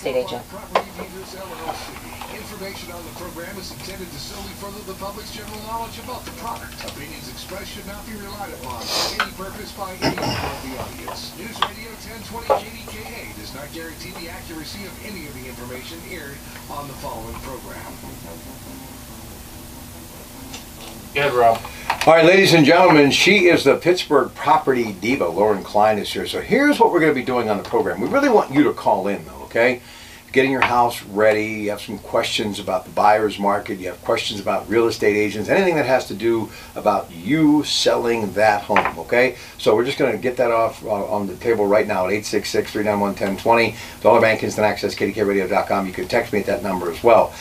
estate agent. Information on the program is intended to solely further the public's general knowledge about the product. Opinions expressed should not be relied upon for any purpose by any member of the audience. News Radio 1020 KDKA does not guarantee the accuracy of any of the information aired on the following program. Good, Rob. All right, ladies and gentlemen, she is the Pittsburgh property diva. Lauren Klein is here. So here's what we're going to be doing on the program. We really want you to call in, though, okay? Getting your house ready, you have some questions about the buyer's market, you have questions about real estate agents, anything that has to do about you selling that home, okay? So we're just going to get that off on the table right now at 866-391-1020. Dollar Bank Instant Access, kdkradio.com. You can text me at that number as well.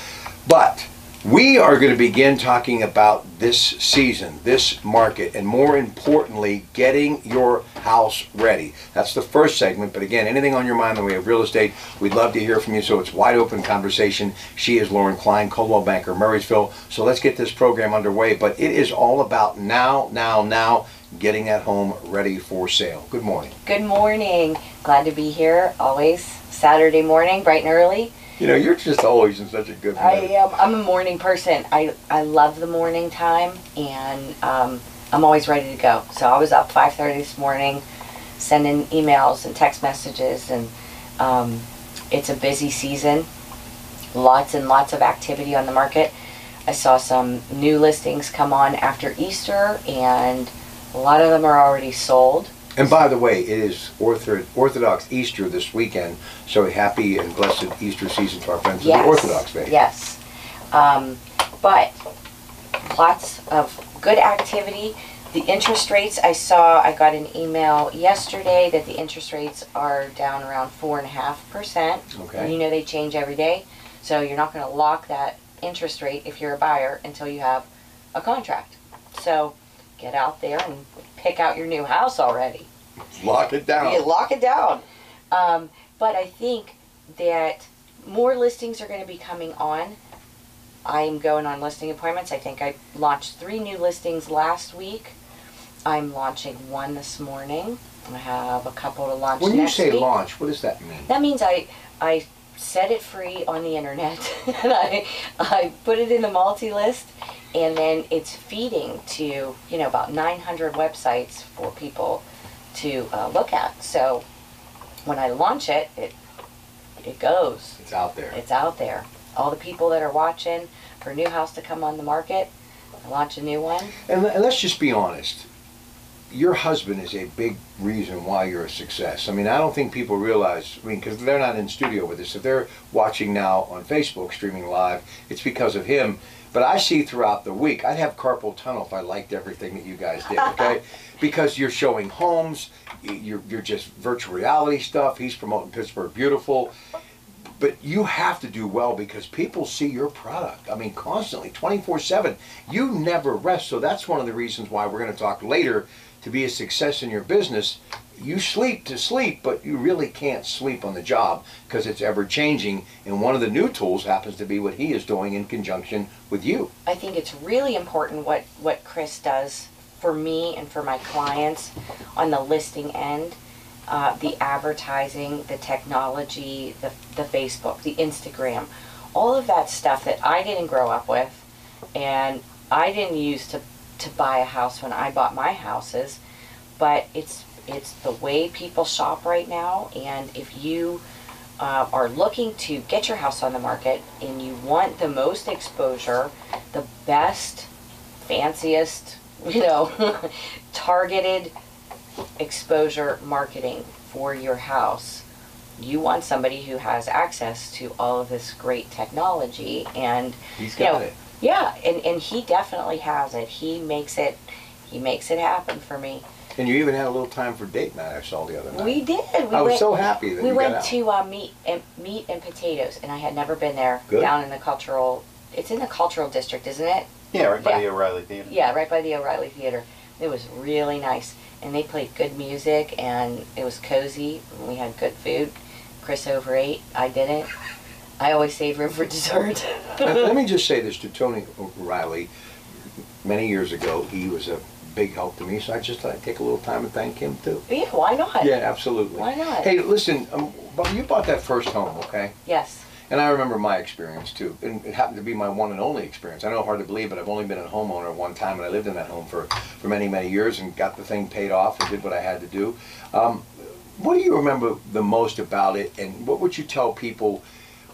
But we are going to begin talking about this season, this market, and more importantly, getting your house ready. That's the first segment, but again, anything on your mind in the way of real estate, we'd love to hear from you, so it's wide open conversation. She is Lauren Klein, Coldwell Banker, Murraysville. So let's get this program underway, but it is all about now, getting that home ready for sale. Good morning. Good morning. Glad to be here, always Saturday morning, bright and early. You know, you're just always in such a good mood. I am. I'm a morning person. I love the morning time, and I'm always ready to go. So I was up 5:30 this morning, sending emails and text messages, and it's a busy season. Lots and lots of activity on the market. I saw some new listings come on after Easter, and a lot of them are already sold. And by the way, it is Orthodox Easter this weekend, so happy and blessed Easter season to our friends in the Orthodox faith. Yes. But lots of good activity. The interest rates, I got an email yesterday that the interest rates are down around 4.5%. Okay. And you know they change every day, so you're not going to lock that interest rate if you're a buyer until you have a contract. So get out there and pick out your new house already. Lock it down. Yeah, lock it down. But I think that more listings are going to be coming on. I'm going on listing appointments. I think I launched 3 new listings last week. I'm launching 1 this morning. I have a couple to launch next week. When you say launch, what does that mean? That means I set it free on the internet and I put it in the multi-list, and then it's feeding to, you know, about 900 websites for people to look at. So when I launch it, it goes. It's out there. It's out there. All the people that are watching for a new house to come on the market, I launch a new one. And let's just be honest. Your husband is a big reason why you're a success. I mean, I don't think people realize, because they're not in studio with us. If they're watching now on Facebook, streaming live, it's because of him. But I see throughout the week, I'd have carpal tunnel if I liked everything that you guys did, okay? Because you're showing homes, you're just virtual reality stuff, he's promoting Pittsburgh Beautiful. But you have to do well because people see your product. I mean, constantly, 24/7. You never rest. So that's one of the reasons why we're going to talk later. To be a success in your business, you sleep to sleep, but you really can't sleep on the job because it's ever changing. And one of the new tools happens to be what he is doing in conjunction with you. I think it's really important what Chris does for me and for my clients on the listing end. The advertising, the technology, the Facebook, the Instagram, all of that stuff that I didn't grow up with and I didn't use to buy a house when I bought my houses, but it's the way people shop right now. And if you are looking to get your house on the market and you want the most exposure, the best, fanciest, you know, targeted exposure marketing for your house, you want somebody who has access to all of this great technology. And he's got it. Yeah, and he definitely has it. He makes it happen for me. And you even had a little time for date night I saw the other night. We did. I was so happy that we you went got to Meat and Potatoes, and I had never been there. Good. Down in the cultural. It's in the cultural district, isn't it? Yeah, right by the O'Reilly Theater. Yeah, right by the O'Reilly Theater. It was really nice, and they played good music, and it was cozy. And we had good food. Chris overate. I didn't. I always save room for dessert. Let me just say this to Tony O'Reilly. Many years ago, he was a big help to me, so I just thought I'd take a little time and thank him too. Yeah, why not? Yeah, absolutely. Why not? Hey, listen, but you bought that first home, okay? Yes. And I remember my experience too, and it happened to be my one and only experience. I know, hard to believe, but I've only been a homeowner one time, and I lived in that home for many, many years and got the thing paid off and did what I had to do. What do you remember the most about it, and what would you tell people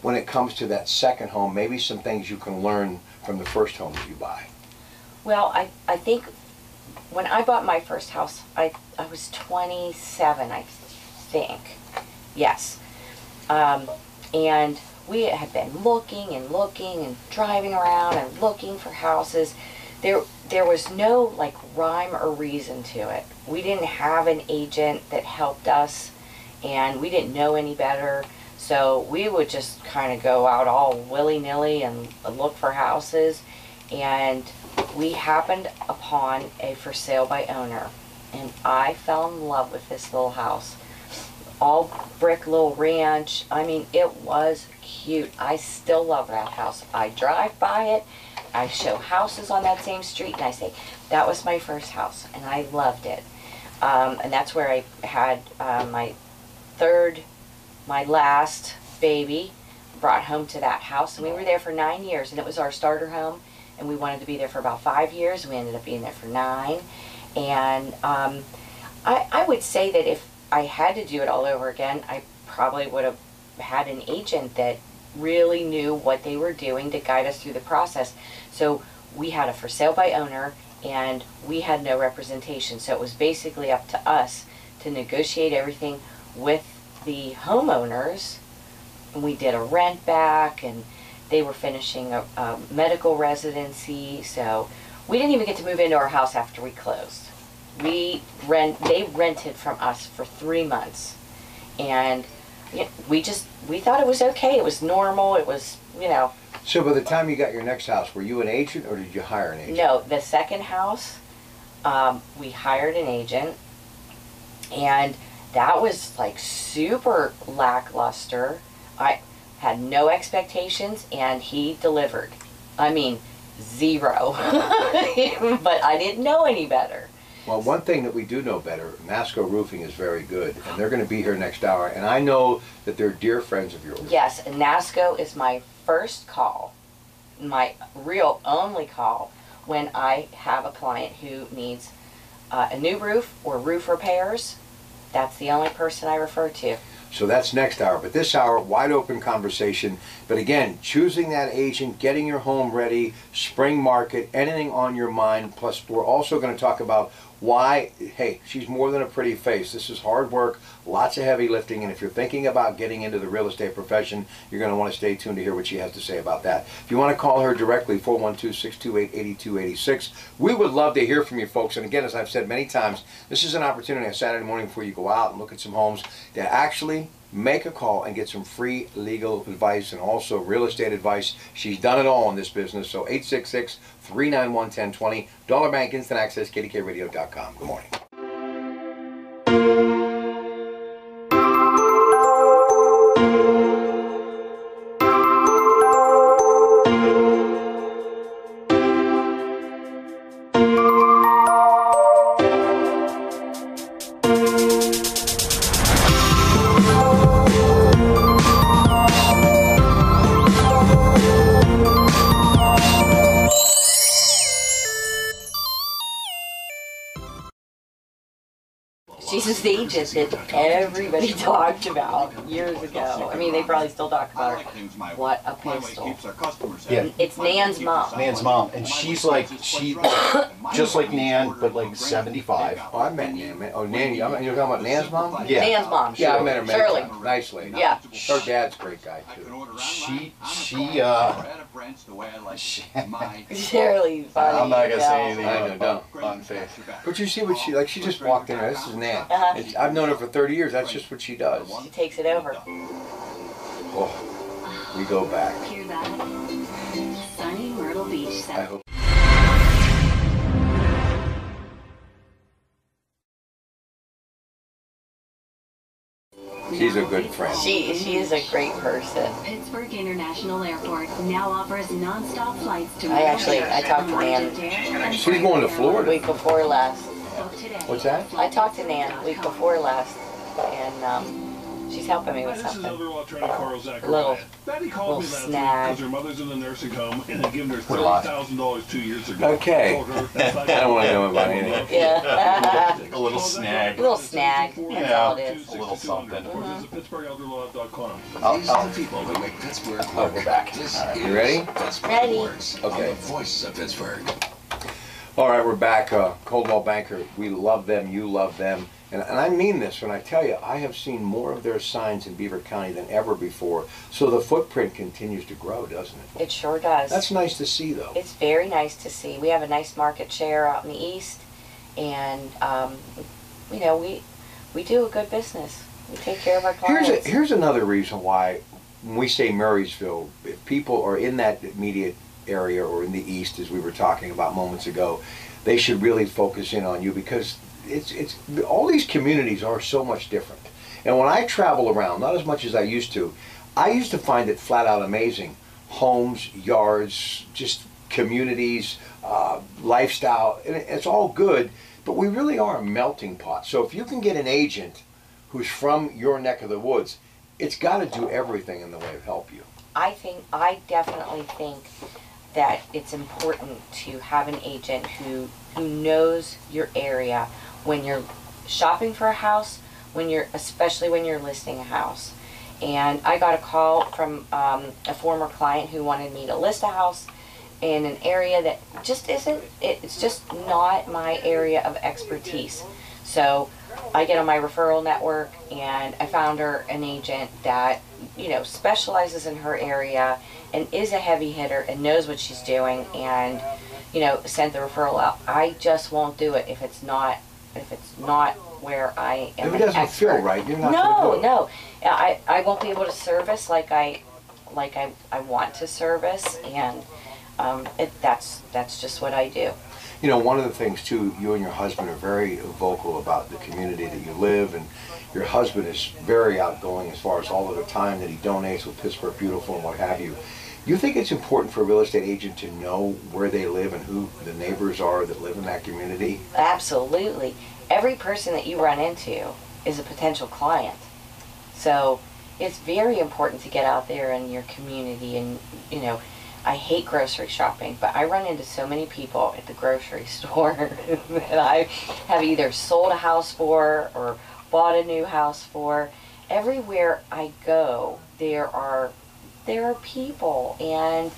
when it comes to that second home, maybe some things you can learn from the first home that you buy? Well, I think when I bought my first house, I was 27, I think. Yes. And we had been looking and driving around and looking for houses. There was no like rhyme or reason to it. We didn't have an agent that helped us, and we didn't know any better. So we would just kind of go out all willy-nilly and look for houses. And we happened upon a for sale by owner, and I fell in love with this little house. All brick little ranch. I mean, it was cute. I still love that house. I drive by it. I show houses on that same street, and I say, that was my first house, and I loved it. And that's where I had my last baby brought home to that house, and we were there for 9 years, and it was our starter home, and we wanted to be there for about 5 years. We ended up being there for 9, and I would say that if I had to do it all over again, I probably would have had an agent that really knew what they were doing to guide us through the process. So we had a for sale by owner, and we had no representation, so it was basically up to us to negotiate everything with the homeowners. And we did a rent back, and they were finishing a medical residency, so we didn't even get to move into our house after we closed. They rented from us for 3 months, and we thought it was okay. It was normal. It was, So by the time you got your next house, were you an agent or did you hire an agent? No, the second house, we hired an agent, and that was like super lackluster. I had no expectations, and he delivered. I mean, 0. But I didn't know any better. Well, one thing that we do know better, Nasco Roofing is very good, and they're going to be here next hour, and I know that they're dear friends of yours. Yes, and Nasco is my first call, my real only call, when I have a client who needs a new roof or roof repairs. That's the only person I refer to. So that's next hour, but this hour, wide open conversation. But again, choosing that agent, getting your home ready, spring market, anything on your mind. Plus, we're also going to talk about why, hey, she's more than a pretty face. This is hard work, lots of heavy lifting, and if you're thinking about getting into the real estate profession, you're going to want to stay tuned to hear what she has to say about that. If you want to call her directly, 412-628-8286. We would love to hear from you folks. And again, as I've said many times, this is an opportunity on Saturday morning before you go out and look at some homes to actually make a call and get some free legal advice and also real estate advice. She's done it all in this business. So 866-391-1020, Dollar Bank Instant Access, kdkradio.com. Good morning. She's the agent that everybody talked about years ago. I mean, they probably still talk about her. What a pistol. Yeah. It's Nan's mom. Nan's mom, and she's like, just like Nan, but like 75. Oh, I met Nan. Oh, Nan, you're talking about Nan's mom? Yeah. Nan's mom. Yeah, I met her. Shirley. Nice lady. Yeah. Her dad's a great guy, too. Shirley, funny. I'm not gonna say no. anything I know, unfair. But you see what she, like, she just walked in. This is Nan. I've known her for 30 years. That's just what she does. She takes it over. Oh, we go back. Hear that? Sunny Myrtle Beach. I hope. She's a good friend. She is a great person. Pittsburgh International Airport now offers non-stop flights to I talked to Nan She's going to Florida. week before last. What's that? I talked to Nan week before last, and She's helping me with This is something. Overall Attorney Carl Zachariah. Little- Betty called me little last snag. week because her mother's in the nursing home and had given her We're live. $30,000 2 years ago. Okay. Told her I don't want to know about anything. Yeah. A little snag. Little snag. That's all it is. A little something. Of course, it's at PittsburghElderLaw.com. These are the people who make Pittsburgh Oh, we're back. This All right. is You ready? Pittsburgh Ready. Works Okay. on the voice of Pittsburgh. All right, we're back. Coldwell Banker, we love them, you love them. And I mean this when I tell you, I have seen more of their signs in Beaver County than ever before. So the footprint continues to grow, doesn't it? It sure does. That's nice to see, though. It's very nice to see. We have a nice market share out in the east, and you know, we do a good business. We take care of our clients. Here's another reason why when we say Murraysville, if people are in that immediate area or in the east, as we were talking about moments ago, they should really focus in on you, because it's all these communities are so much different. And when I travel around, not as much as I used to find it flat out amazing. Homes, yards, just communities, lifestyle, and it's all good, but we really are a melting pot. So if you can get an agent who's from your neck of the woods, it's got to do everything in the way of help you. I definitely think that it's important to have an agent who knows your area when you're shopping for a house, especially when you're listing a house. And I got a call from a former client who wanted me to list a house in an area that just it's just not my area of expertise. So I get on my referral network, and I found her an agent that, you know, specializes in her area and is a heavy hitter and knows what she's doing, and, you know, sent the referral out. I just won't do it if it's not where I am. If it doesn't expert. feel right, you're not going to do it. No. I won't be able to service like I want to service, and that's just what I do. You know, one of the things, too, you and your husband are very vocal about the community that you live, and your husband is very outgoing as far as all of the time that he donates with Pittsburgh Beautiful and what have you. You think it's important for a real estate agent to know where they live and who the neighbors are that live in that community? Absolutely. Every person that you run into is a potential client. So it's very important to get out there in your community. And, you know, I hate grocery shopping, but I run into so many people at the grocery store that I have either sold a house for or bought a new house for. Everywhere I go, there are people, and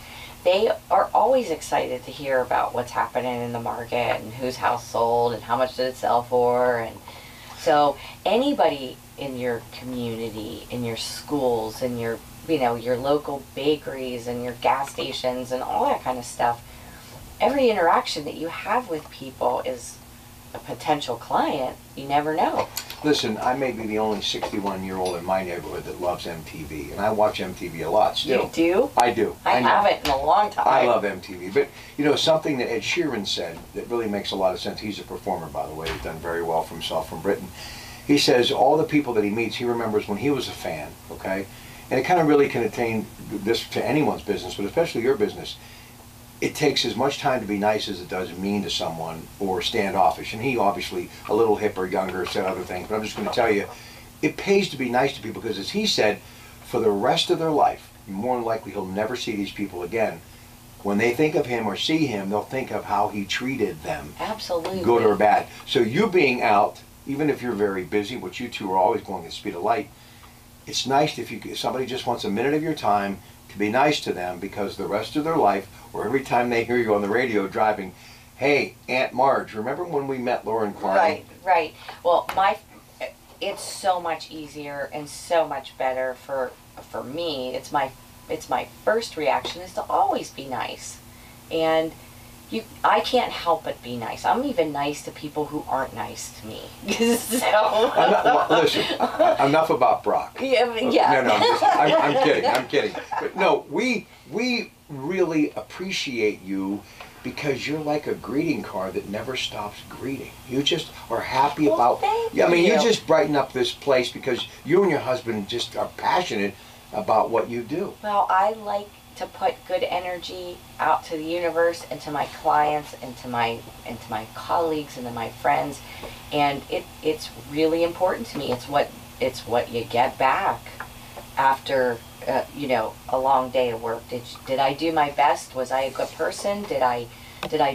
they are always excited to hear about what's happening in the market and whose house sold and how much did it sell for. And so anybody in your community, in your schools, in your, you know, your local bakeries and your gas stations and all that kind of stuff, every interaction that you have with people is a potential client. You never know. Listen, I may be the only 61-year-old in my neighborhood that loves MTV, and I watch MTV a lot still. You do? I do. I know. haven't in a long time. I love MTV. But, you know, something that Ed Sheeran said that really makes a lot of sense. He's a performer, by the way. He's done very well for himself from Britain. He says all the people that he meets, he remembers when he was a fan, okay? And it kind of really can attain this to anyone's business, but especially your business. It takes as much time to be nice as it does mean to someone or standoffish. And he obviously, a little hipper, younger, said other things. But I'm just going to tell you, it pays to be nice to people, because as he said, for the rest of their life, more than likely he'll never see these people again. When they think of him or see him, they'll think of how he treated them. Absolutely. Good or bad. So you being out, even if you're very busy, which you two are always going at the speed of light, it's nice if somebody just wants a minute of your time to be nice to them, because the rest of their life, or every time they hear you on the radio driving, hey, Aunt Marge, remember when we met Lauren Klein? Right. Well, it's so much easier and so much better for me. It's my first reaction is to always be nice, and I can't help but be nice. I'm even nice to people who aren't nice to me. Listen, enough about Brock. Yeah. No, I'm kidding. But no, we really appreciate you, because you're like a greeting card that never stops greeting. You just are happy about. Thank I mean, you. you just brighten up this place because you and your husband just are passionate about what you do. Well, I like to put good energy out to the universe and to my clients and to my colleagues and to my friends, and it's really important to me. It's what it's what you get back after you know, a long day of work. Did I do my best? Was I a good person? Did I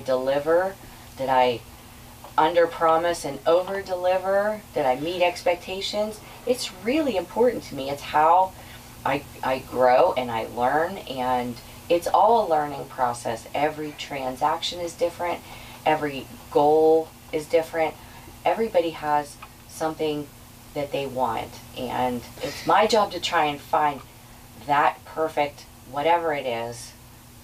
deliver? Did I under promise and over deliver? Did I meet expectations? It's really important to me. It's how I grow and I learn, and it's all a learning process. Every transaction is different. Every goal is different. Everybody has something that they want, and it's my job to try and find that perfect whatever it is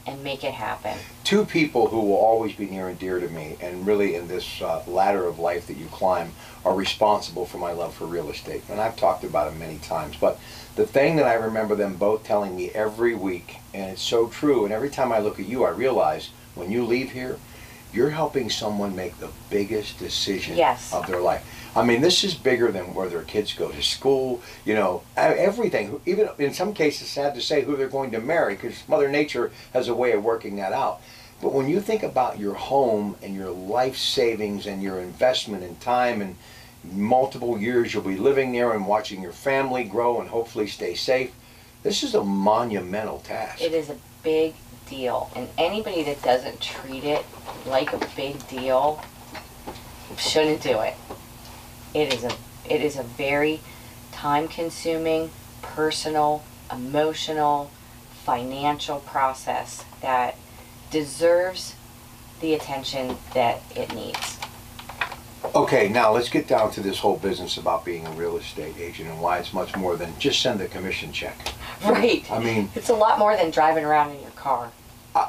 and make it happen. Two people who will always be near and dear to me, and really in this ladder of life that you climb, are responsible for my love for real estate. And I've talked about it many times, but the thing that I remember them both telling me every week, and it's so true, and every time I look at you, I realize when you leave here, you're helping someone make the biggest decision Yes. of their life. I mean, this is bigger than where their kids go to school, you know, everything. Even in some cases, sad to say, who they're going to marry, because Mother Nature has a way of working that out. But when you think about your home and your life savings and your investment in time and multiple years you'll be living there and watching your family grow and hopefully stay safe, this is a monumental task. It is a big deal, and anybody that doesn't treat it like a big deal shouldn't do it. It is a very time-consuming, personal, emotional, financial process that deserves the attention that it needs. Okay, now let's get down to this whole business about being a real estate agent and why it's much more than just send a commission check. Right. I mean, it's a lot more than driving around in your car.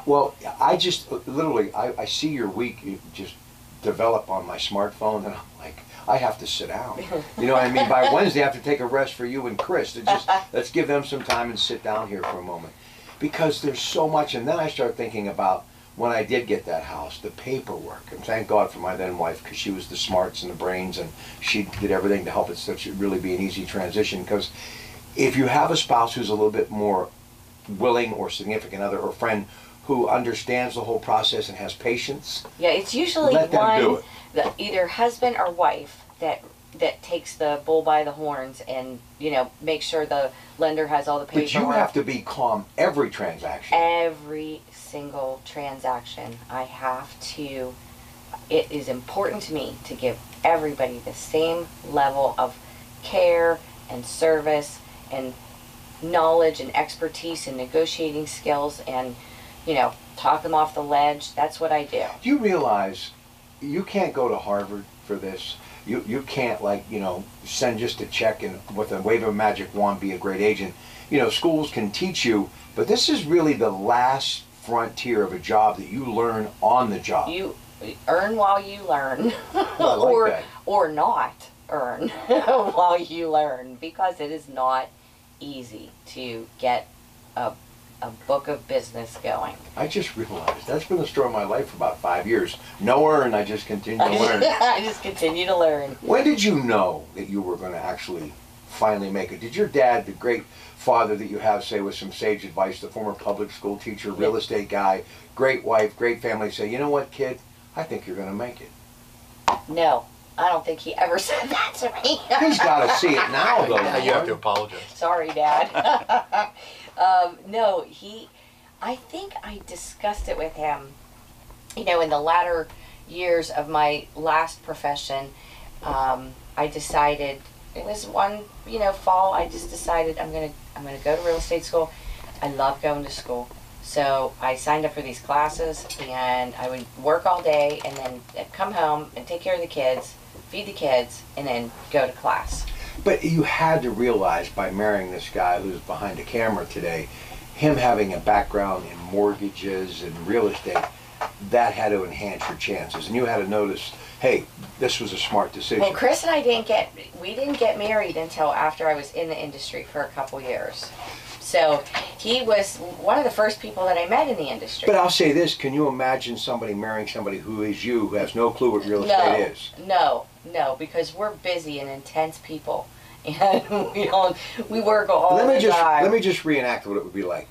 Well, I just literally, I see your week just develop on my smartphone, and I'm like, I have to sit down. You know what I mean? By Wednesday, I have to take a rest for you and Chris. To just, let's give them some time and sit down here for a moment. Because there's so much. And then I start thinking about when I did get that house, the paperwork. And thank God for my then wife, because she was the smarts and the brains, and she did everything to help it so it should really be an easy transition. Because if you have a spouse who's a little bit more willing, or significant other or friend who understands the whole process and has patience, yeah, it's usually let them do it. Either husband or wife that takes the bull by the horns and, you know, make sure the lender has all the paperwork. But you have to be calm every transaction. Every single transaction. I have to. It is important to me to give everybody the same level of care and service and knowledge and expertise and negotiating skills, and, you know, talk them off the ledge. That's what I do. Do you realize you can't go to Harvard for this? You can't, like, you know, send just a check and with a wave of a magic wand be a great agent. You know, schools can teach you, but this is really the last frontier of a job that you learn on the job. You earn while you learn. Well, I like that. Or not earn while you learn, because it is not easy to get a book of business going. I just realized that's been the story of my life for about 5 years. No earn, I just continue to learn. I just continue to learn. When did you know that you were going to actually finally make it? Did your dad, the great father that you have, say with some sage advice, the former public school teacher, real estate guy, great wife, great family, say, you know what, kid, I think you're going to make it? No, I don't think he ever said that to me. He's got to see it now, though. Now you have to apologize. Sorry, Dad. No, I think I discussed it with him, you know, in the latter years of my last profession. I decided, it was one, you know, fall, I just decided I'm gonna go to real estate school. I love going to school. So I signed up for these classes, and I would work all day and then I'd come home and take care of the kids, feed the kids, and then go to class. But you had to realize by marrying this guy who's behind the camera today, him having a background in mortgages and real estate, that had to enhance your chances. And you had to notice, hey, this was a smart decision. Well, Chris and I didn't get married until after I was in the industry for a couple years. So he was one of the first people that I met in the industry. But I'll say this, can you imagine somebody marrying somebody who is you, who has no clue what real estate is? No, because we're busy and intense people. And we work all the time. Let me just reenact what it would be like.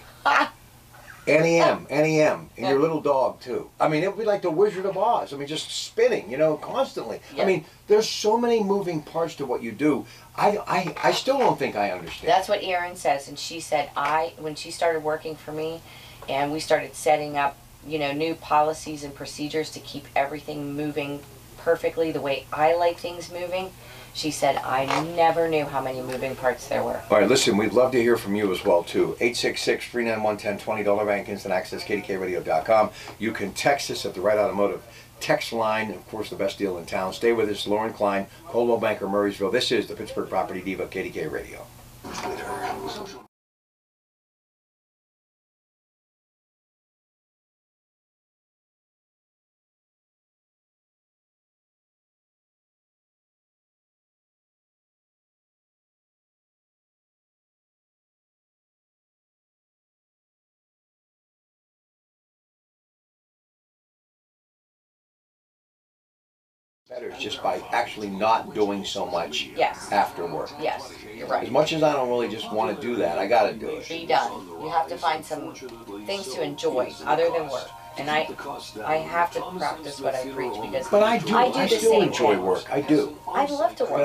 NEM, and your little dog too. I mean, it would be like the Wizard of Oz. I mean, just spinning, you know, constantly. Yeah. I mean, there's so many moving parts to what you do. I still don't think I understand. That's what Erin says, and she said when she started working for me, and we started setting up, you know, new policies and procedures to keep everything moving perfectly the way I like things moving. She said, I never knew how many moving parts there were. All right, listen, we'd love to hear from you as well, too. 866-391-1020, $10 bank, instant access, kdkradio.com. You can text us at the Right Automotive text line. Of course, the best deal in town. Stay with us, Lauren Klein, Coldwell Banker, Murraysville. This is the Pittsburgh Property Diva, KDK Radio. Better is just by actually not doing so much after work. Yes, you're right. As much as I don't really just want to do that, I got to do it. Be done. You have to find some things to enjoy other than work. And I have to practice what I preach because But I do. I the still same enjoy thing. work. I do. I love to work.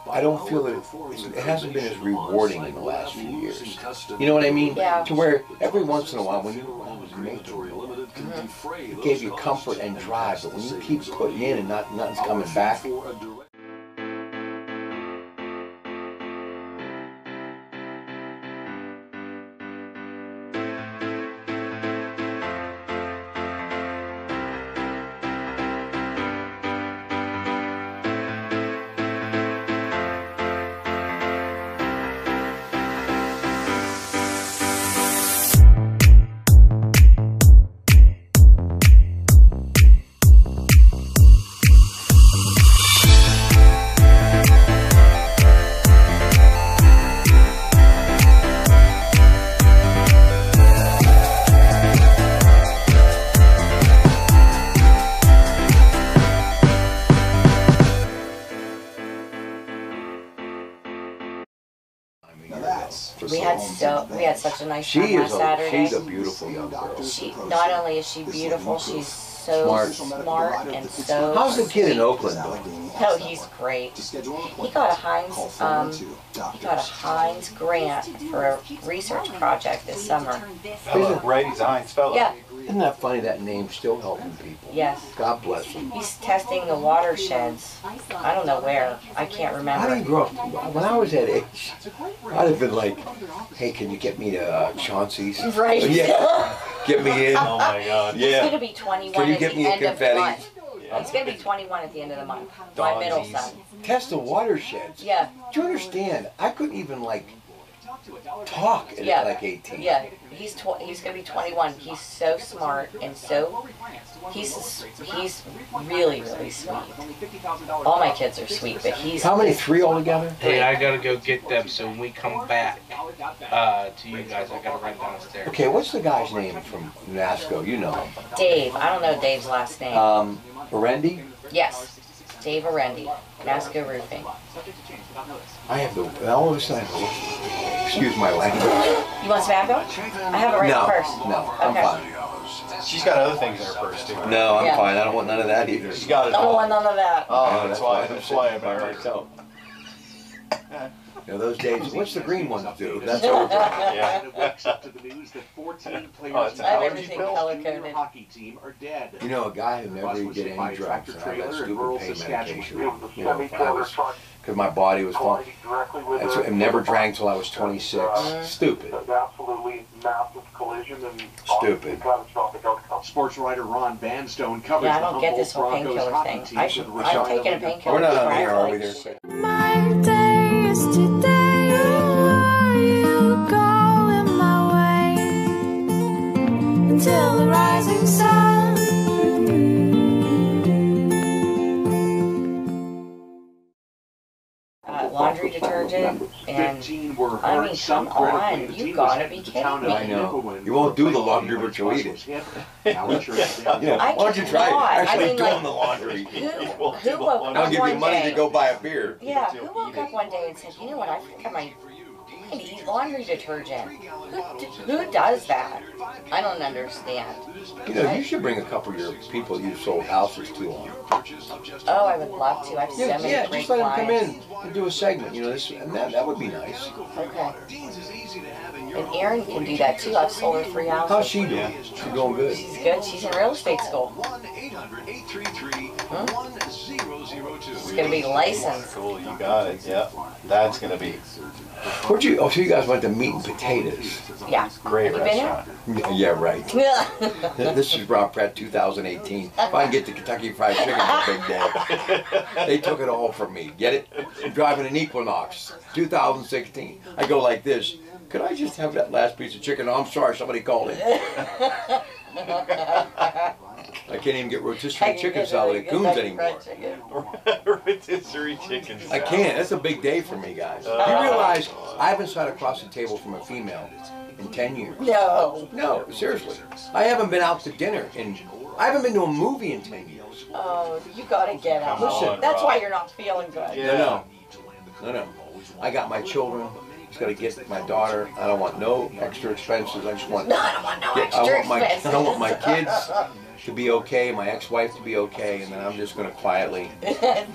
But I don't feel that it hasn't been as rewarding in the last few years. You know what I mean? Yeah. To where every once in a while, when you was making it gave you comfort and drive, but when you keep putting in and nothing's coming back. We had such a nice time last Saturday. She's a beautiful young girl. Not only is she beautiful, she's so smart and so. How's the kid in Oakland doing? Oh, he's great. He got a Heinz grant for a research project this summer. Right, he's a Heinz fellow. Yeah. Isn't that funny? That name's still helping people. Yes. God bless him. He's testing the watersheds. I don't know where. I can't remember. How do you grow up? When I was that age, I'd have been like, hey, can you get me to Chauncey's? Right. Yeah. Get me in. Oh my God. He's going to be 21 Can you at get the me a end of the confetti? month. He's going to be 21 at the end of the month. My middle son. Test the watersheds. Yeah. Do you understand? I couldn't even like talk at like 18. Yeah. He's going to be 21. He's so smart and so he's really, really sweet. All my kids are sweet, but he's. How many? 3 altogether? Hey, I gotta go get them, so when we come back to you guys, I gotta run downstairs. Okay, what's the guy's name from NASCO? You know him. Dave. I don't know Dave's last name. Arendi? Yes. Dave Arendi. NASCO Roofing. I have all of a sudden, excuse my language. You want tobacco? I have it right in the purse. No, I'm Okay. fine. She's got other things in her purse too. No, I'm Yeah. fine. I don't want none of that either. She's got it I don't all. want none of that. Oh, that's why I'm married. myself. You know, those days, what's the green ones do? That's over. Yeah. I have everything color-coded. Hockey team are dead. You know, a guy who never did any drugs, and I got stupid pain medication, you know, because my body was falling. I never drank till I was 26. Stupid. Absolutely massive collision and Stupid. Sports writer Ron Vanstone covers Yeah, I the don't get this whole Humboldt painkiller Broncos thing. hockey team. I've taken a painkiller. We're not on the before. air, are we Like, there? My day is today. Are you going my way until the rising sun? laundry detergent and 15 were I hurt. mean, Some come on, critically, the you team gotta was be headed to kidding town me. to I know. Nipawin. You won't do the laundry, but you'll eat it. Was hit. Now insurance damage. You know, I why don't you try cannot. it? Actually, I mean, doing like, the laundry. Who woke I'll up give one you money day? to go buy a beer. Yeah, who woke up one day and said, you know what, I think I might I need laundry detergent. Who does that? I don't understand. You know, you should bring a couple of your people you've sold houses to on. Oh, I would love to. I have so many Yeah, great just let them come clients. in and do a segment. You know, this and that would be nice. Okay. And Erin can do that too. I've sold her 3 houses. How's she doing? She's doing good. She's good. She's in real estate school. She's gonna be licensed. Cool, you got it. Yeah, that's gonna be Where'd you? Oh, so you guys went to Meat and Potatoes. Yeah. great Have you been restaurant. Yeah, right. there? This is Rob Pratt 2018. If I can get the Kentucky Fried Chicken, it's a big day. They took it all from me. Get it? I'm driving an Equinox 2016. I go like this. Could I just have that last piece of chicken? Oh, I'm sorry, somebody called in. I can't even get rotisserie chicken salad at Coons anymore. Rotisserie chicken. I can't. That's a big day for me, guys. You realize I haven't sat across the table from a female in 10 years. No. No, seriously. I haven't been out to dinner I haven't been to a movie in 10 years. Oh, you gotta get out. Listen, That's why you're not feeling good. Yeah. No. I got my children. Just gotta get my daughter. I don't want no extra expenses. I just want. No, I don't want no I extra want my expenses. I want my kids to be okay, my ex-wife to be okay, and then I'm just gonna quietly.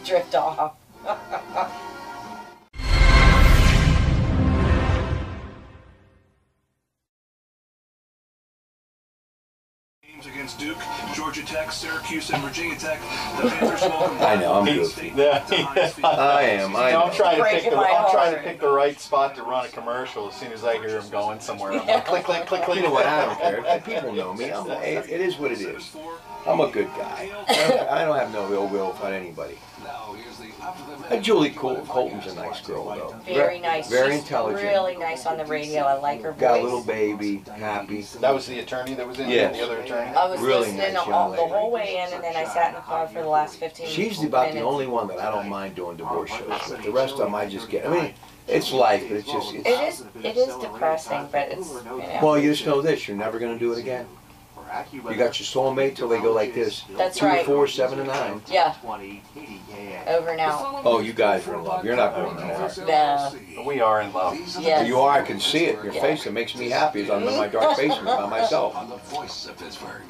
Drift off. Against Duke, Georgia Tech, Syracuse, and Virginia Tech. The Panthers welcome I know, I'm Penn goofy. State. I am. I No, know. I'm trying to Breaking pick the my I'm trying to heart. pick the right spot to run a commercial. As soon as I hear him going somewhere, I'm like, click, click, click, click. You know what? I don't care. People know me. It is what it is. I'm a good guy. I don't have no ill will about anybody. Julie Colton's a nice girl, though. Very nice. Very She's intelligent. really nice on the radio. I like her voice. Got a little baby, happy. That was the attorney that was in Yes. the other attorney. I was Really listening nice young all, the lady. whole way in, and then I sat in the car for the last 15 minutes. She's about the only one that I don't mind doing divorce shows with. The rest of them I just get. I mean, it's life, but it's just. It is depressing, but it's, you know. Well, you just know this: you're never going to do it again. You got your soulmate till they go like this. That's 2 right. 4 7 and 9. Yeah. Over now. Oh, you guys are in love. You're not going there. No. We are in love. Yes. You are. I can see it in your face. It makes me happy as I'm in my dark basement by myself. On the voice of Pittsburgh.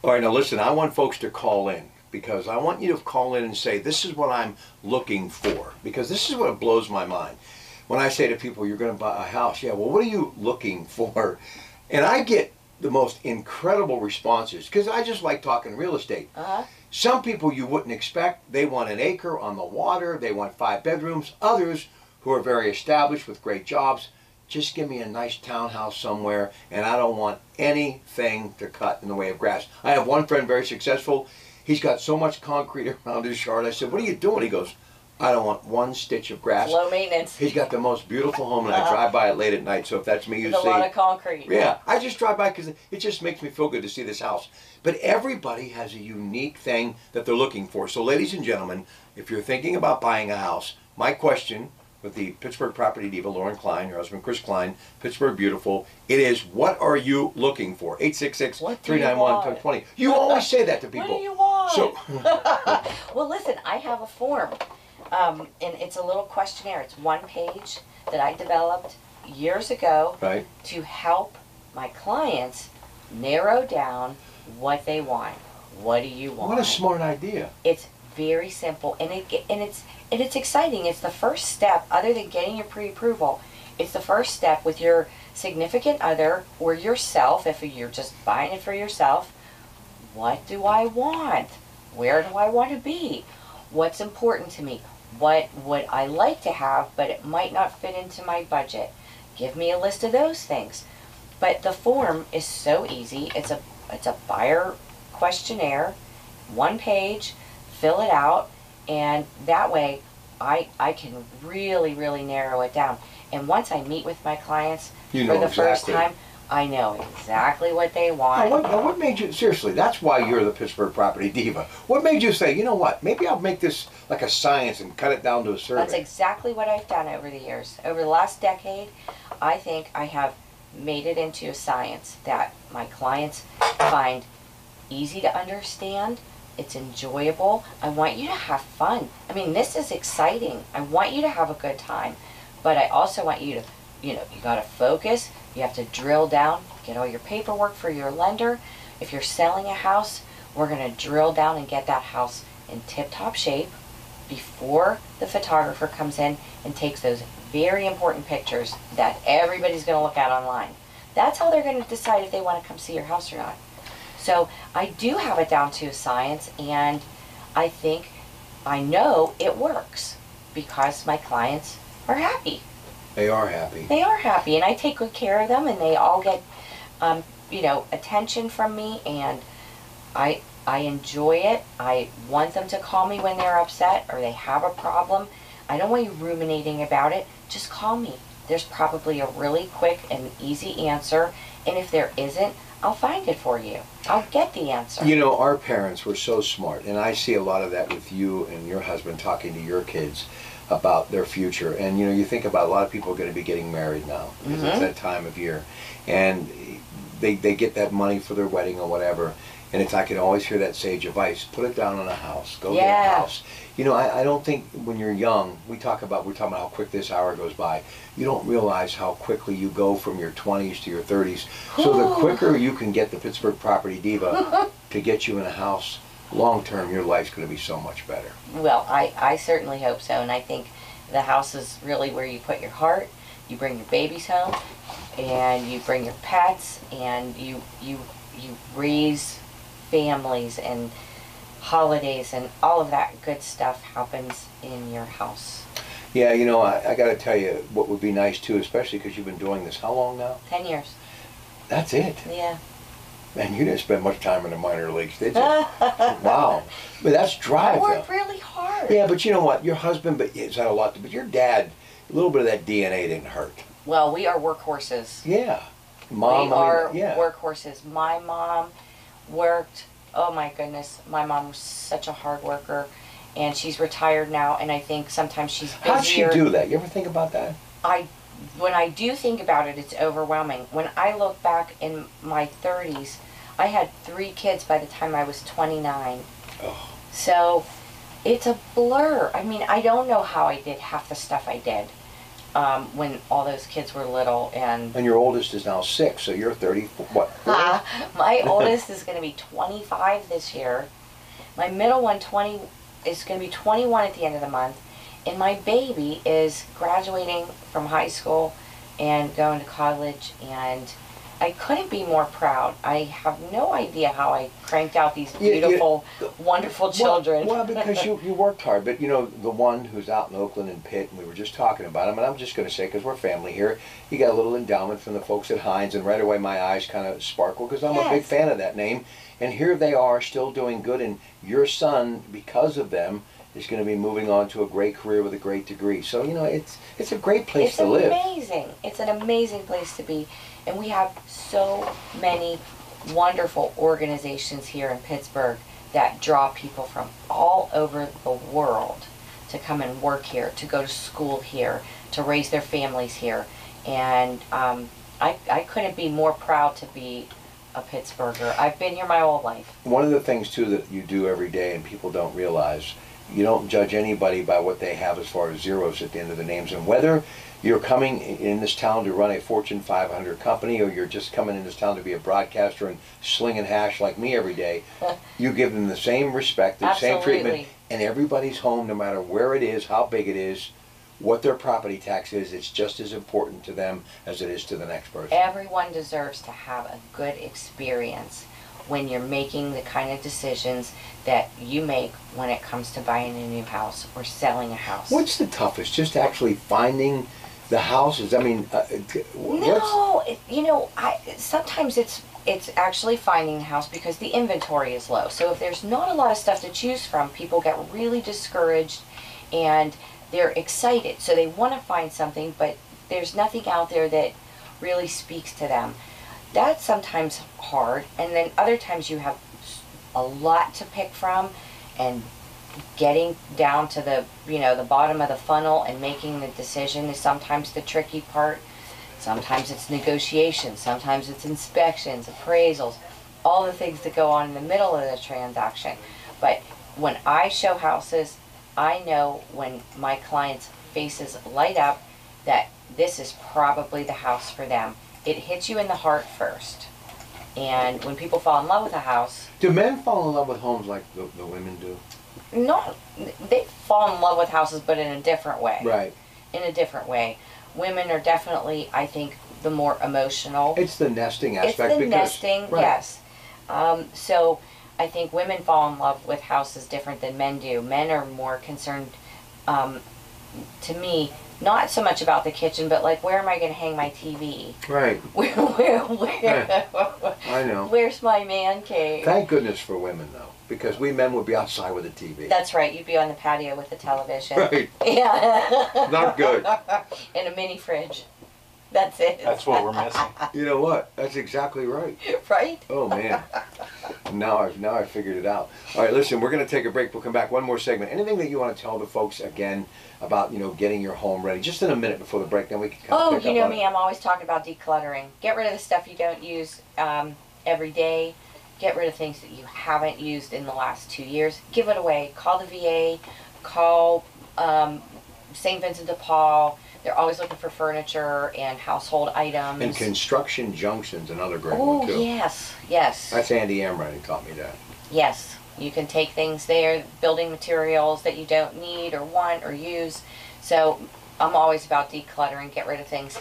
All right, now listen. I want folks to call in because I want you to call in and say, this is what I'm looking for. Because this is what blows my mind. When I say to people, you're going to buy a house. Yeah, well, what are you looking for? And I get the most incredible responses because I just like talking real estate. Some people you wouldn't expect, they want an acre on the water, they want 5 bedrooms. Others who are very established with great jobs, just give me a nice townhouse somewhere and I don't want anything to cut in the way of grass. I have one friend very successful. He's got so much concrete around his yard. I said, what are you doing? He goes, I don't want one stitch of grass. Low maintenance. He's got the most beautiful home, and I drive by it late at night. So if that's me, you With see. a lot of concrete. Yeah, I just drive by because it just makes me feel good to see this house. But everybody has a unique thing that they're looking for. So ladies and gentlemen, if you're thinking about buying a house, my question with the Pittsburgh property diva, Lauren Klein, your husband Chris Klein, Pittsburgh Beautiful, it is, what are you looking for? 866-391-1020. You always say that to people. What do you want? So, well, listen, I have a form. And it's a little questionnaire. It's 1 page that I developed years ago right. to help my clients narrow down what they want. What do you want? What a smart idea. It's very simple, and it's exciting. It's the first step, other than getting your pre-approval. It's the first step with your significant other or yourself. If you're just buying it for yourself, what do I want? Where do I want to be? What's important to me? What would I like to have, but it might not fit into my budget? Give me a list of those things. But the form is so easy. It's a buyer questionnaire, 1 page, fill it out, and that way I can really, really narrow it down. And once I meet with my clients for the first time, I know exactly what they want. Now what made you, seriously, that's why you're the Pittsburgh property diva. What made you say, you know what, maybe I'll make this like a science and cut it down to a survey? That's exactly what I've done over the years. Over the last decade, I think I have made it into a science that my clients find easy to understand. It's enjoyable. I want you to have fun. I mean, this is exciting. I want you to have a good time. But I also want you to, you got to focus. You have to drill down, get all your paperwork for your lender. If you're selling a house, we're going to drill down and get that house in tip-top shape before the photographer comes in and takes those very important pictures that everybody's going to look at online. That's how they're going to decide if they want to come see your house or not. So I do have it down to a science, and I know it works because my clients are happy. They are happy. They are happy, and I take good care of them, and they all get, attention from me, and I enjoy it. I want them to call me when they're upset or they have a problem. I don't want you ruminating about it. Just call me. There's probably a really quick and easy answer, and if there isn't, I'll find it for you. I'll get the answer. You know, our parents were so smart, and I see a lot of that with you and your husband talking to your kids about their future. And you know, you think about a lot of people are going to be getting married now, because it's that time of year, and they get that money for their wedding or whatever. And it's, I can always hear that sage advice: put it down on a house. Go get a house. You know, I don't think when you're young, we're talking about how quick this hour goes by. You don't realize how quickly you go from your 20s to your 30s. So the quicker you can get the Pittsburgh Property Diva to get you in a house, long term, your life's going to be so much better. Well, I certainly hope so, and I think the house is really where you put your heart. You bring your babies home, and you bring your pets, and you raise families and holidays, and all of that good stuff happens in your house. Yeah, you know, I got to tell you what would be nice too, especially because you've been doing this how long now? 10 years. That's it? Yeah. Man, you didn't spend much time in the minor leagues, did you? Wow. But that's drive, I worked though. really hard. Yeah, but you know what? Your husband, but it's had a lot to, but your dad, a little bit of that DNA didn't hurt. Well, we are workhorses. Yeah. Mom, we are yeah. workhorses. My mom worked, oh my goodness, my mom was such a hard worker, and she's retired now, and I think sometimes she's busier. How'd she do that? You ever think about that? When I do think about it, it's overwhelming. When I look back in my 30s, I had 3 kids by the time I was 29. Oh. So it's a blur. I mean, I don't know how I did half the stuff I did when all those kids were little. And your oldest is now 6, so you're 30, what? My oldest is going to be 25 this year. My middle one is going to be 21 at the end of the month. And my baby is graduating from high school and going to college, and I couldn't be more proud. I have no idea how I cranked out these beautiful, wonderful children. Well, because you worked hard, but you know, the one who's out in Oakland and Pitt, and we were just talking about him, and I'm just going to say, because we're family here, he got a little endowment from the folks at Hines, and right away my eyes kind of sparkle, because I'm a big fan of that name, and here they are still doing good, and your son, because of them, is going to be moving on to a great career with a great degree. So, you know, it's a great place to live. It's amazing. It's an amazing place to be. And we have so many wonderful organizations here in Pittsburgh that draw people from all over the world to come and work here, to go to school here, to raise their families here. And I couldn't be more proud to be a Pittsburgher. I've been here my whole life. One of the things, too, that you do every day and people don't realize, you don't judge anybody by what they have as far as zeros at the end of the names. And whether you're coming in this town to run a Fortune 500 company, or you're just coming in this town to be a broadcaster and slinging hash like me every day, you give them the same respect, the same treatment, and everybody's home, no matter where it is, how big it is, what their property tax is, it's just as important to them as it is to the next person. Everyone deserves to have a good experience when you're making the kind of decisions that you make when it comes to buying a new house or selling a house. What's the toughest? Just actually finding the houses? I mean, no, you know, sometimes it's actually finding the house because the inventory is low. So if there's not a lot of stuff to choose from, people get really discouraged and they're excited. So they want to find something, but there's nothing out there that really speaks to them. That's sometimes hard, and then other times you have a lot to pick from, and getting down to the, you know, the bottom of the funnel and making the decision is sometimes the tricky part. Sometimes it's negotiations, sometimes it's inspections, appraisals, all the things that go on in the middle of the transaction. But when I show houses, I know when my clients' faces light up that this is probably the house for them. It hits you in the heart first. And when people fall in love with a house... Do men fall in love with homes like the women do? No, they fall in love with houses, but in a different way. Right. In a different way. Women are definitely, I think, the more emotional. It's the nesting aspect. It's the nesting, right. yes. So I think women fall in love with houses different than men do. Men are more concerned, to me, not so much about the kitchen, but like, where am I going to hang my TV? Right. Where? I know. Where's my man cave? Thank goodness for women, though, because we men would be outside with a TV. That's right. You'd be on the patio with the television. Right. Yeah. Not good. In a mini fridge. That's it. That's what we're missing. You know what? That's exactly right. Right? Oh, man. Now I figured it out. All right, listen, we're going to take a break. We'll come back. One more segment. Anything that you want to tell the folks, again, about, getting your home ready? Just in a minute before the break, then we can kind of pick you up know on me. it. I'm always talking about decluttering. Get rid of the stuff you don't use every day. Get rid of things that you haven't used in the last 2 years. Give it away. Call the VA. Call St. Vincent de Paul. They're always looking for furniture and household items. And Construction Junction's another great Oh, one, too. yes. Yes. That's Andy Amrine who taught me that. Yes. You can take things there, building materials that you don't need or want or use. So I'm always about decluttering. Get rid of things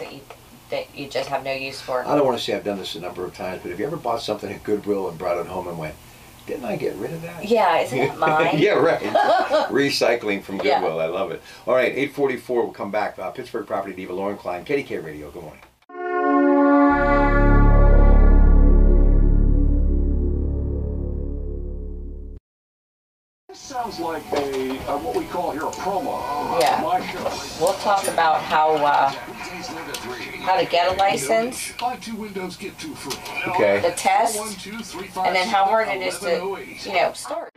that you just have no use for. I don't want to say I've done this a number of times, but have you ever bought something at Goodwill and brought it home and went, didn't I get rid of that? Yeah, isn't it mine? Yeah, right. Recycling from Yeah. Goodwill. I love it. All right, 8:44. We'll come back. Pittsburgh Property Diva, Lauren Klein, KDK Radio. Good morning. This sounds like a what we call here a promo. Yeah. My show. We'll talk about how to get a license, Buy 2 windows, get 2 free. Okay. the test, 1, 2, 3, 5, and then how hard it is to, 1108. start.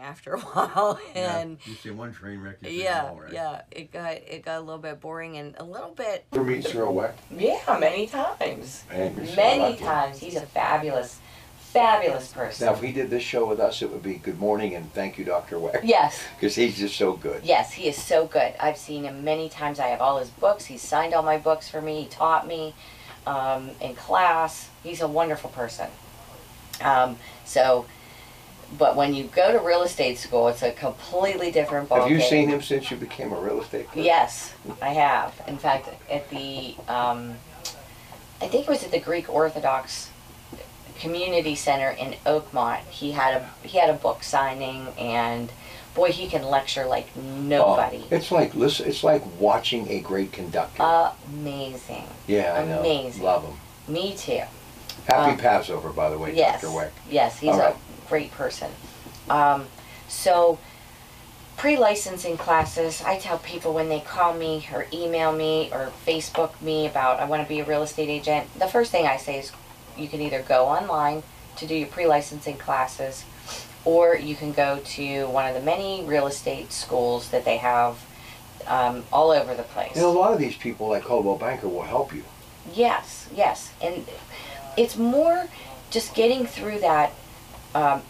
After a while, and You see one train wreck, you it got a little bit boring and a little bit. Ever meet Cyril Weck? Yeah, many times. Man, you're so Many lucky. times. He's a fabulous person. Now, if he did this show with us, it would be good morning and thank you, Dr. Weck. Yes. Because he's just so good. Yes, he is so good. I've seen him many times. I have all his books. He's signed all my books for me. He taught me in class. He's a wonderful person. But when you go to real estate school, it's a completely different ballgame. Have you seen him since you became a real estate person? Yes, I have. In fact, at the, I think it was at the Greek Orthodox Community Center in Oakmont. He had a book signing, and boy, he can lecture like nobody. Oh, it's like listen. It's like watching a great conductor. Amazing. Yeah, I know. Amazing. Love him. Me too. Happy Passover, by the way, Yes. Dr. Weck. Yes, he's All right. a great person. So, pre-licensing classes, I tell people when they call me or email me or Facebook me about I want to be a real estate agent, the first thing I say is you can either go online to do your pre-licensing classes, or you can go to one of the many real estate schools that they have all over the place. And a lot of these people, like Coldwell Banker, will help you. Yes, yes. And it's more just getting through that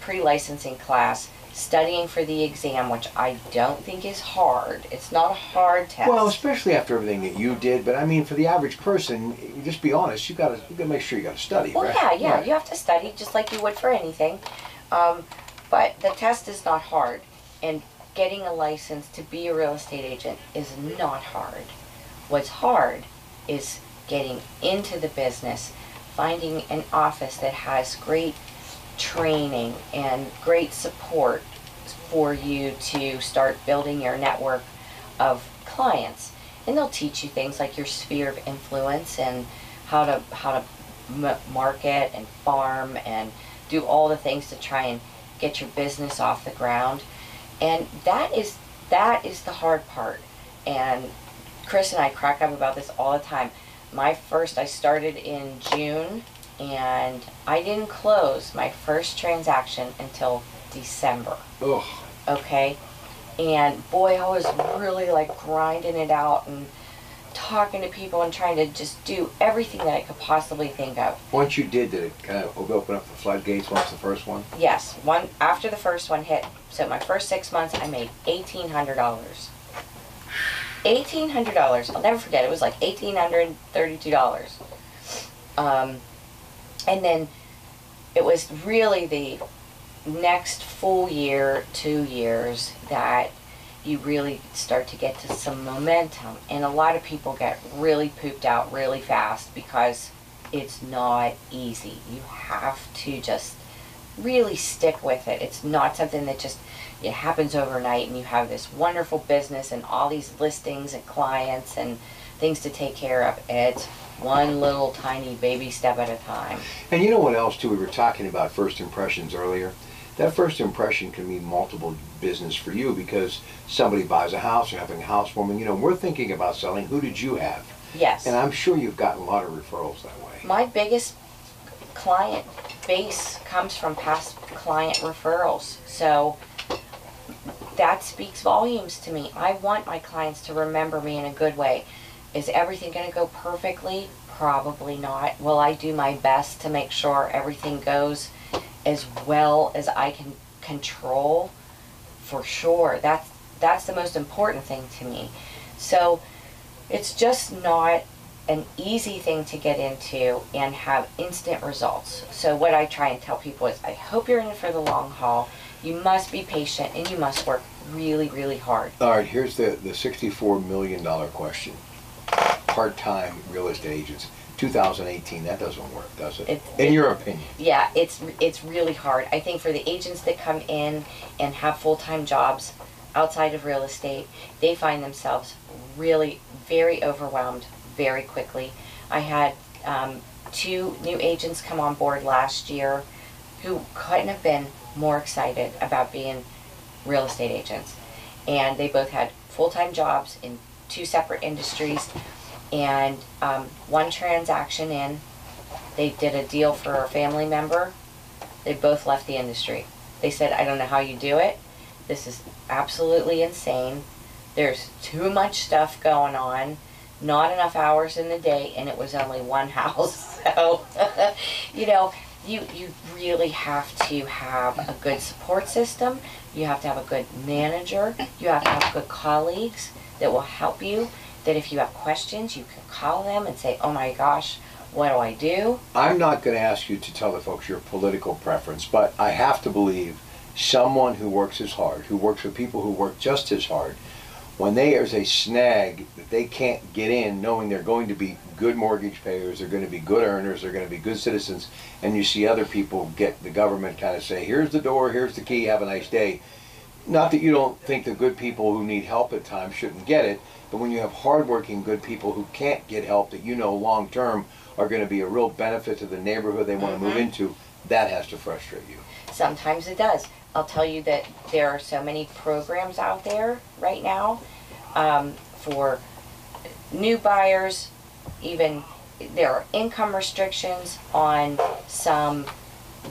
pre-licensing class, studying for the exam, which I don't think is hard. It's not a hard test. Well, especially after everything that you did, but I mean, for the average person, you just be honest. You gotta make sure you gotta study. Well, right? yeah, Right. you have to study just like you would for anything. But the test is not hard, and getting a license to be a real estate agent is not hard. What's hard is getting into the business, finding an office that has great training and great support for you to start building your network of clients. And they'll teach you things like your sphere of influence and how to market and farm and do all the things to try and get your business off the ground. And that is the hard part. And Chris and I crack up about this all the time. I started in June, and I didn't close my first transaction until December. Ugh. Okay? And boy, I was really like grinding it out and talking to people and trying to just do everything that I could possibly think of. Once you did it kind of open up the floodgates once the first one? Yes, after the first one hit, so my first 6 months I made $1,800. $1,800. I'll never forget, it was like $1,832. And then it was really the next full year, 2 years, that you really start to get to some momentum. And a lot of people get really pooped out really fast because it's not easy. You have to just really stick with it. It's not something that just it happens overnight and you have this wonderful business and all these listings and clients and things to take care of. It's one little tiny baby step at a time. And you know what else too? We were talking about first impressions earlier. That first impression can mean multiple business for you because somebody buys a house, you're having a housewarming. You know, we're thinking about selling. Who did you have? Yes. And I'm sure you've gotten a lot of referrals that way. My biggest client base comes from past client referrals. So that speaks volumes to me. I want my clients to remember me in a good way. Is everything going to go perfectly? Probably not. Will I do my best to make sure everything goes as well as I can control? For sure. That's the most important thing to me. So it's just not an easy thing to get into and have instant results. So what I try and tell people is I hope you're in it for the long haul. You must be patient and you must work really, really hard. All right, here's the $64 million question. Part-time real estate agents. 2018, that doesn't work, does it? In your opinion? Yeah, it's really hard. I think for the agents that come in and have full-time jobs outside of real estate, they find themselves really very overwhelmed very quickly. I had 2 new agents come on board last year who couldn't have been more excited about being real estate agents. And they both had full-time jobs in 2 separate industries. And one transaction in, they did a deal for a family member. They both left the industry. They said, I don't know how you do it. This is absolutely insane. There's too much stuff going on, not enough hours in the day, and it was only one house. So, you know, you really have to have a good support system. You have to have a good manager. You have to have good colleagues that will help you. That if you have questions, you can call them and say, oh my gosh, what do I do? I'm not going to ask you to tell the folks your political preference, but I have to believe someone who works as hard, who works with people who work just as hard, when there's a snag that they can't get in knowing they're going to be good mortgage payers, they're going to be good earners, they're going to be good citizens, and you see other people get the government kind of say, here's the door, here's the key, have a nice day. Not that you don't think the good people who need help at times shouldn't get it, but when you have hardworking good people who can't get help that you know long term are going to be a real benefit to the neighborhood they want to move into, that has to frustrate you. Sometimes it does. I'll tell you that there are so many programs out there right now for new buyers. Even there are income restrictions on some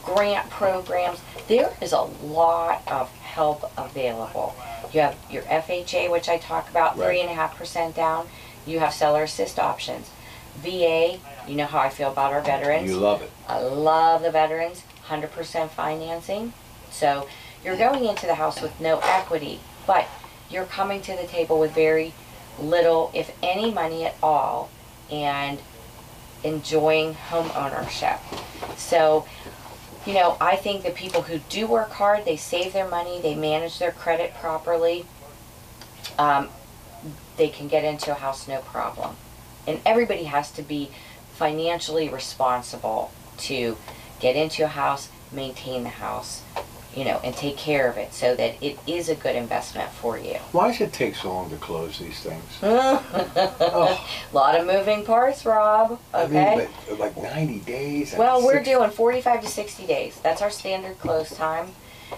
grant programs. There is a lot of help available. You have your FHA, which I talk about, Right. 3.5% down. You have seller assist options. VA, you know how I feel about our veterans. You love it. I love the veterans, 100% financing. So you're going into the house with no equity, but you're coming to the table with very little, if any, money at all, and enjoying home ownership. So, you know, I think that people who do work hard, they save their money, they manage their credit properly, they can get into a house no problem. And everybody has to be financially responsible to get into a house, maintain the house, you know, and take care of it so that it is a good investment for you. Why does it take so long to close these things? A lot of moving parts, Rob. Okay. I mean, but like 90 days? Well, we're doing 45 to 60 days. That's our standard close time,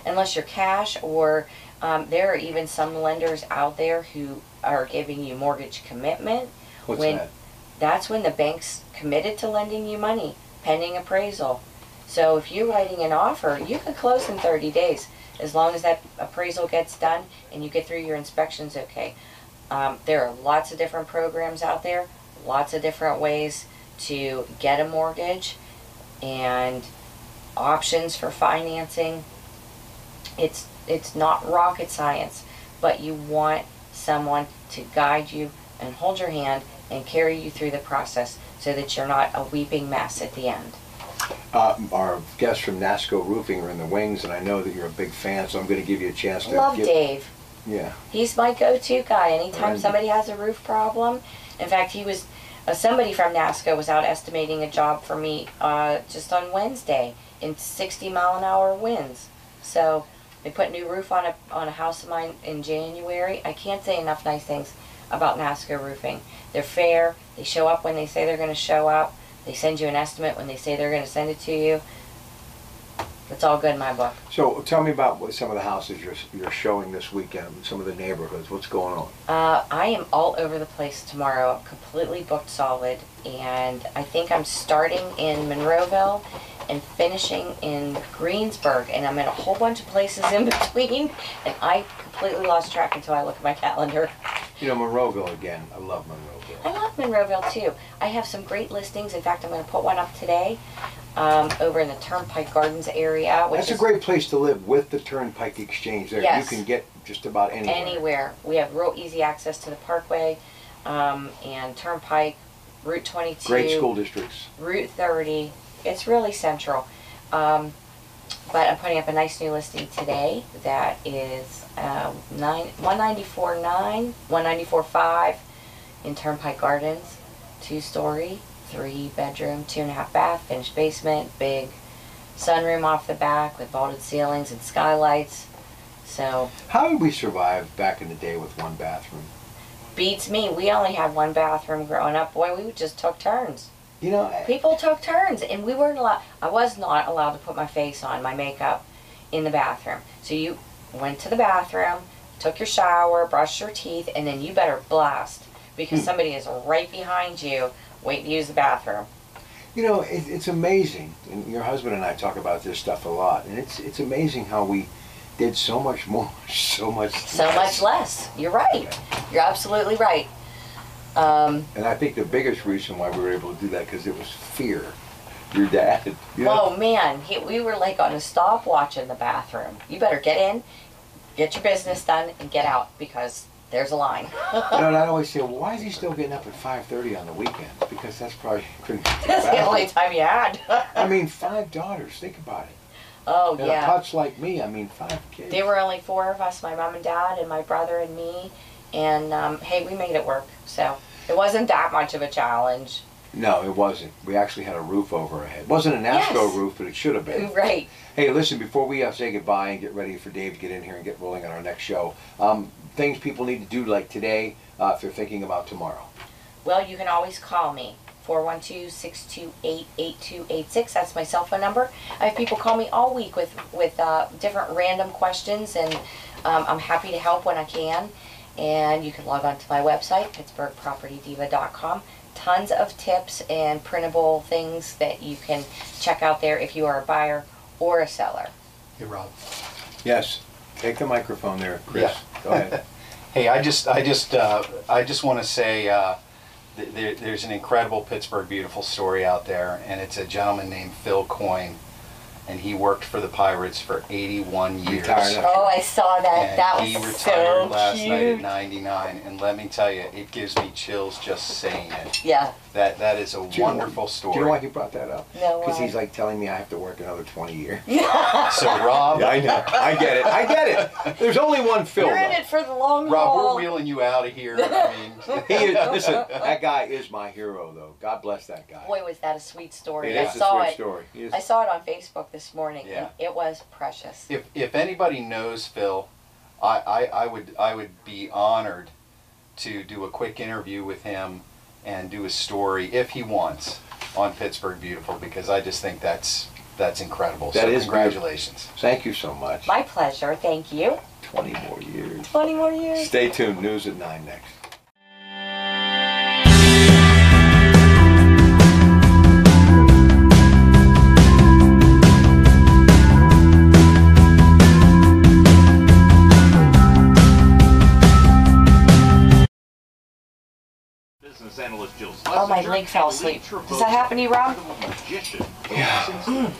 unless you're cash, or there are even some lenders out there who are giving you mortgage commitment. What's that? That's when the bank's committed to lending you money, pending appraisal. So if you're writing an offer, you can close in 30 days, as long as that appraisal gets done and you get through your inspections okay. There are lots of different programs out there, lots of different ways to get a mortgage, and options for financing. It's not rocket science, but you want someone to guide you and hold your hand and carry you through the process so that you're not a weeping mess at the end. Our guests from NASCO Roofing are in the wings, and I know that you're a big fan, so I'm going to give you a chance to Love Dave. Yeah. He's my go-to guy. Anytime Right. somebody has a roof problem. In fact, he was somebody from NASCO was out estimating a job for me just on Wednesday in 60-mile-an-hour winds. So they put a new roof on a house of mine in January. I can't say enough nice things about NASCO Roofing. They're fair. They show up when they say they're going to show up. They send you an estimate when they say they're going to send it to you. It's all good in my book. So tell me about what some of the houses you're showing this weekend, some of the neighborhoods. What's going on? I am all over the place tomorrow, completely booked solid, and I think I'm starting in Monroeville and finishing in Greensburg, and I'm in a whole bunch of places in between, and I completely lost track until I look at my calendar. You know, Monroeville again. I love Monroeville. I love Monroeville too. I have some great listings. In fact, I'm going to put one up today over in the Turnpike Gardens area. That's a great place to live with the Turnpike Exchange there. Yes. You can get just about anywhere. Anywhere. We have real easy access to the Parkway and Turnpike, Route 22. Great school districts. Route 30. It's really central. But I'm putting up a nice new listing today that is 194.9, 194.5 in Turnpike Gardens. 2-story, 3-bedroom, 2.5 bath, finished basement, big sunroom off the back with vaulted ceilings and skylights. So How did we survive back in the day with one bathroom? beats me. We only had one bathroom growing up. Boy, we just took turns. You know, People took turns, and we weren't allowed. I was not allowed to put my face on, my makeup, in the bathroom. So you went to the bathroom, took your shower, brushed your teeth, and then you better blast, because somebody is right behind you waiting to use the bathroom. you know, it's amazing. And your husband and I talk about this stuff a lot, and it's amazing how we did so much more, so much less. You're right. You're absolutely right. And I think the biggest reason why we were able to do that, because it was fear. Your dad. You know? Oh man, we were like on a stopwatch in the bathroom. You better get in, get your business done, and get out, because there's a line. You know, and I always say, well, why is he still getting up at 5:30 on the weekends? Because that's probably couldn't. That's the only time you had. I mean, 5 daughters. Think about it. Oh And yeah. a putz like me. I mean, 5 kids. There were only 4 of us, my mom and dad and my brother and me, and hey, we made it work. So it wasn't that much of a challenge. No, it wasn't. We actually had a roof over our head. It wasn't a NASCO Yes. roof, but it should have been. Right. Hey, listen, before we say goodbye and get ready for Dave to get in here and get rolling on our next show, things people need to do like today if they're thinking about tomorrow. Well, you can always call me. 412-628-8286. That's my cell phone number. I have people call me all week with different random questions, and I'm happy to help when I can. And you can log on to my website, pittsburghpropertydiva.com. Tons of tips and printable things that you can check out there if you are a buyer or a seller. Hey, Rob. Yes. Take the microphone there, Chris. Yeah. Go ahead. Hey, I just want to say there's an incredible Pittsburgh Beautiful story out there, and it's a gentleman named Phil Coyne, and he worked for the Pirates for 81 years. Retired. Oh, I saw that. And That he was retired so last night at cute. 99, and let me tell you, it gives me chills just saying it. Yeah. That is a Do you know- wonderful story. Do you know why he brought that up? No, Because why? he's like telling me I have to work another 20 years. So Rob, I know. I get it. I get it. There's only one Phil. You're in though. it for the long Rob, haul. we're wheeling you out of here. I mean, He is, listen, that guy is my hero, though. God bless that guy. Boy, was that a sweet story. It I is a saw sweet it. story. He is- I saw it on Facebook this morning, Yeah. and it was precious. if anybody knows Phil, I would be honored to do a quick interview with him and do a story if he wants on Pittsburgh Beautiful, because I just think that's incredible. That so is congratulations. Thank you so much. My pleasure. Thank you. 20 more years. 20 more years. Stay tuned. News at 9 next. Business analyst Jill Oh, my leg fell asleep. Does that happen to you, Rob? Yeah.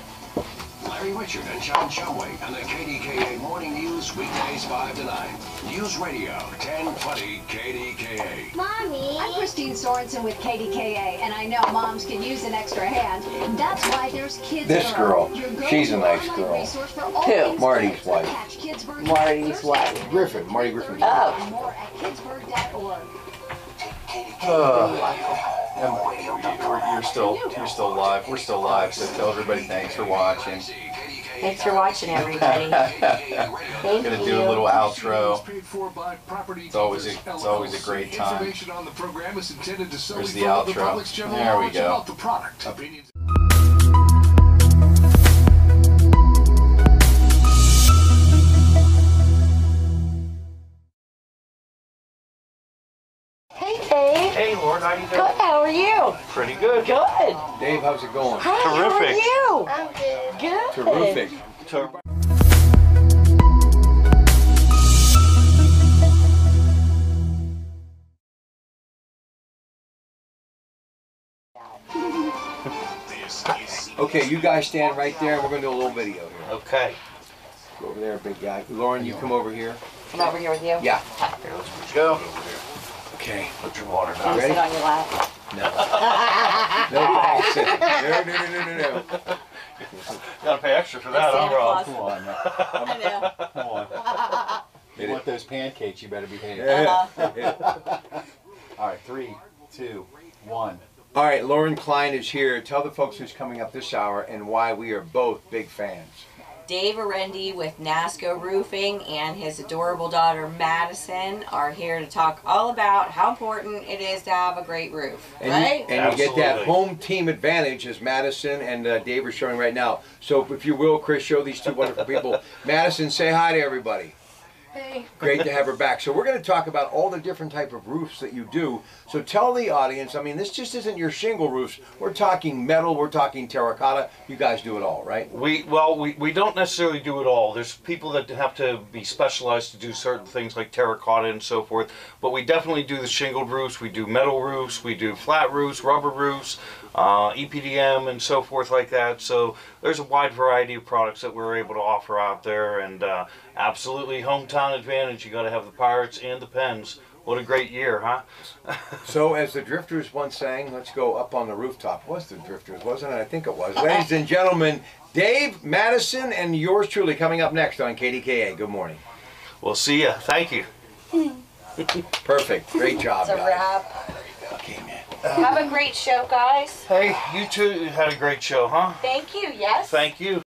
Larry Richard and John Shumway and the KDKA Morning News weekdays 5 to 9. News Radio 1020 KDKA. Mommy! I'm Christine Sorensen with KDKA, and I know moms can use an extra hand. That's why there's Kids This girl, she's a nice girl. Who? Marty's wife. Marty's wife. Griffin. Marty Griffin. Oh. More at Pittsburgh.org. You're still live. We're still live. So tell everybody thanks for watching. Thanks for watching, everybody. Thank Gonna you. do a little outro. It's always a great time. Information on the program is intended to solely There's the follow the outro. public's general There we knowledge go. about the product. Opinions. Hey, Dave. Hey, Lord, how you doing? Good. How are you? Pretty good. Good. Dave, how's it going? Hi, Terrific. How are you? I'm good. Good. Terrific. Okay, you guys stand right there, and we're going to do a little video here. Okay. Go over there, big guy. Lauren, you come over here. Come over here with you. Yeah. Here, let's go. Okay. Put your water Can down. you Ready? sit on your lap? No, thanks. No. Gotta pay extra for Like that, huh, Santa Rob? Claus. Come on now. I know. Come on. You want those pancakes, you better behave. All right, 3, 2, 1. All right, Lauren Klein is here. Tell the folks who's coming up this hour and why we are both big fans. Dave Arendi with NASCO Roofing and his adorable daughter Madison are here to talk all about how important it is to have a great roof, And right? you get that Absolutely. home team advantage as Madison and Dave are showing right now. So if you will, Chris, show these two wonderful people. Madison, say hi to everybody. Hey. Great to have her back. So we're going to talk about all the different type of roofs that you do. So tell the audience, I mean, this just isn't your shingle roofs. We're talking metal, we're talking terracotta. You guys do it all, right? We don't necessarily do it all. There's people that have to be specialized to do certain things like terracotta and so forth, but we definitely do the shingled roofs. We do metal roofs, we do flat roofs, rubber roofs, EPDM and so forth like that. So there's a wide variety of products that we're able to offer out there, and absolutely hometown advantage. You got to have the Pirates and the Pens. What a great year, huh? So as the Drifters once sang, let's go up on the rooftop. It was the Drifters, wasn't it? I think it was. Ladies and gentlemen, Dave, Madison, and yours truly coming up next on KDKA. Good morning. We'll see ya. Thank you. Perfect. Great job, It's a guys. wrap. Okay, man. Have a great show, guys. Hey, you two had a great show, huh? Thank you. Yes. Thank you.